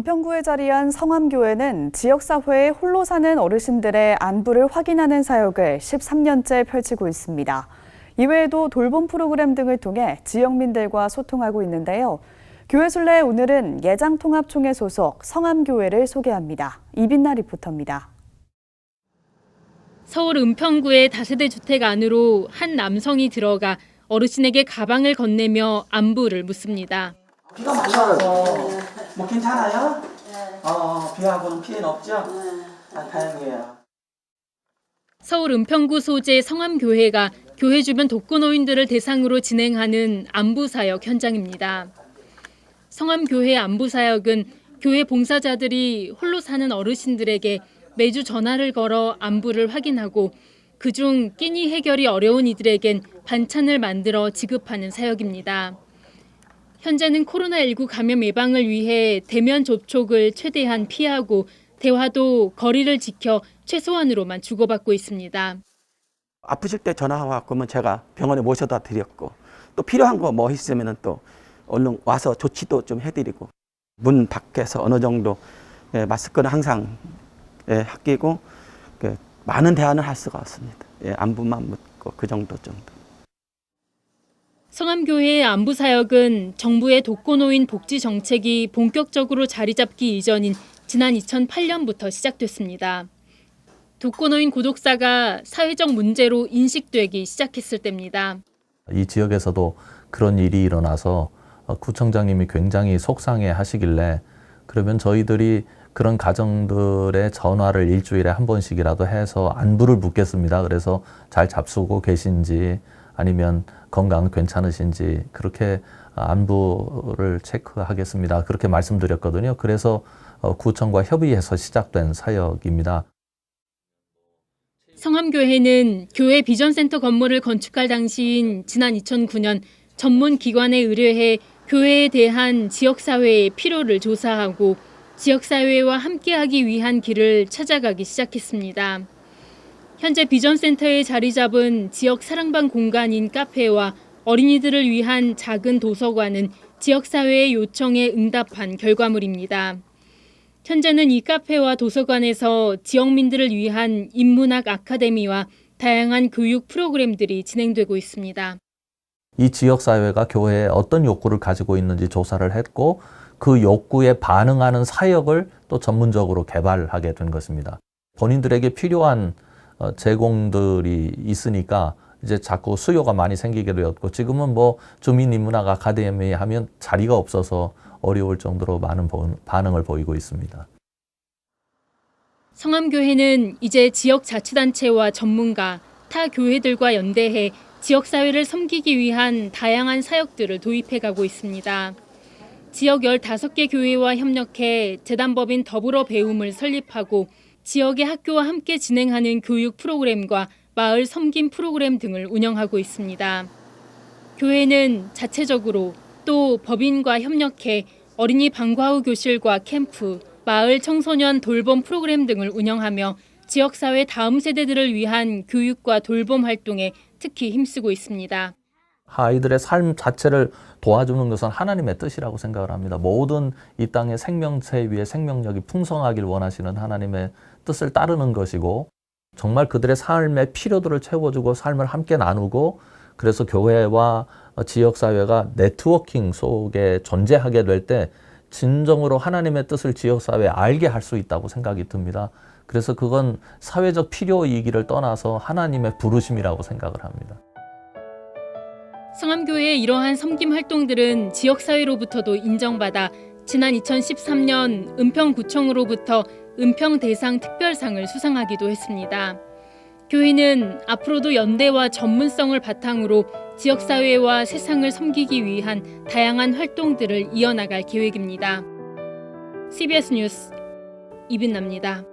은평구에 자리한 성암교회는 지역사회에 홀로 사는 어르신들의 안부를 확인하는 사역을 13년째 펼치고 있습니다. 이외에도 돌봄 프로그램 등을 통해 지역민들과 소통하고 있는데요. 교회 순례 오늘은 예장통합총회 소속 성암교회를 소개합니다. 이빈나 리포터입니다. 서울 은평구의 다세대 주택 안으로 한 남성이 들어가 어르신에게 가방을 건네며 안부를 묻습니다. 비가 많이 와서 뭐 괜찮아요? 비하고는 피해는 없죠? 다행이에요. 서울 은평구 소재 성암교회가 교회 주변 독거노인들을 대상으로 진행하는 안부사역 현장입니다. 성암교회 안부사역은 교회 봉사자들이 홀로 사는 어르신들에게 매주 전화를 걸어 안부를 확인하고 그중 끼니 해결이 어려운 이들에겐 반찬을 만들어 지급하는 사역입니다. 현재는 코로나19 감염 예방을 위해 대면 접촉을 최대한 피하고 대화도 거리를 지켜 최소한으로만 주고받고 있습니다. 아프실 때 전화와 그러면 제가 병원에 모셔다 드렸고 또 필요한 거 뭐 있으면 또 얼른 와서 조치도 좀 해드리고 문 밖에서 어느 정도 마스크는 항상 끼고 많은 대화는 할 수가 없습니다. 안부만 묻고 그 정도. 성암교회의 안부사역은 정부의 독거노인 복지 정책이 본격적으로 자리 잡기 이전인 지난 2008년부터 시작됐습니다. 독거노인 고독사가 사회적 문제로 인식되기 시작했을 때입니다. 이 지역에서도 그런 일이 일어나서 구청장님이 굉장히 속상해 하시길래 그러면 저희들이 그런 가정들의 전화를 일주일에 한 번씩이라도 해서 안부를 묻겠습니다. 그래서 잘 잡수고 계신지 아니면 건강 괜찮으신지 그렇게 안부를 체크하겠습니다. 그렇게 말씀드렸거든요. 그래서 구청과 협의해서 시작된 사역입니다. 성암교회는 교회 비전센터 건물을 건축할 당시인 지난 2009년 전문 기관에 의뢰해 교회에 대한 지역사회의 필요를 조사하고 지역사회와 함께하기 위한 길을 찾아가기 시작했습니다. 현재 비전센터에 자리 잡은 지역 사랑방 공간인 카페와 어린이들을 위한 작은 도서관은 지역사회의 요청에 응답한 결과물입니다. 현재는 이 카페와 도서관에서 지역민들을 위한 인문학 아카데미와 다양한 교육 프로그램들이 진행되고 있습니다. 이 지역사회가 교회에 어떤 욕구를 가지고 있는지 조사를 했고 그 욕구에 반응하는 사역을 또 전문적으로 개발하게 된 것입니다. 본인들에게 필요한 제공들이 있으니까 이제 자꾸 수요가 많이 생기게 되었고 지금은 뭐 주민인문학 아카데미 하면 자리가 없어서 어려울 정도로 많은 반응을 보이고 있습니다. 성암교회는 이제 지역자치단체와 전문가, 타 교회들과 연대해 지역사회를 섬기기 위한 다양한 사역들을 도입해가고 있습니다. 지역 15개 교회와 협력해 재단법인 더불어 배움을 설립하고 지역의 학교와 함께 진행하는 교육 프로그램과 마을 섬김 프로그램 등을 운영하고 있습니다. 교회는 자체적으로 또 법인과 협력해 어린이 방과 후 교실과 캠프, 마을 청소년 돌봄 프로그램 등을 운영하며 지역사회 다음 세대들을 위한 교육과 돌봄 활동에 특히 힘쓰고 있습니다. 아이들의 삶 자체를 도와주는 것은 하나님의 뜻이라고 생각을 합니다. 모든 이 땅의 생명체 위에 생명력이 풍성하길 원하시는 하나님의 뜻을 따르는 것이고 정말 그들의 삶의 필요들을 채워주고 삶을 함께 나누고 그래서 교회와 지역사회가 네트워킹 속에 존재하게 될 때 진정으로 하나님의 뜻을 지역사회에 알게 할 수 있다고 생각이 듭니다. 그래서 그건 사회적 필요이기를 떠나서 하나님의 부르심이라고 생각을 합니다. 성암교회의 이러한 섬김 활동들은 지역사회로부터도 인정받아 지난 2013년 은평구청으로부터 은평대상 특별상을 수상하기도 했습니다. 교회는 앞으로도 연대와 전문성을 바탕으로 지역사회와 세상을 섬기기 위한 다양한 활동들을 이어나갈 계획입니다. CBS 뉴스 이빈나입니다.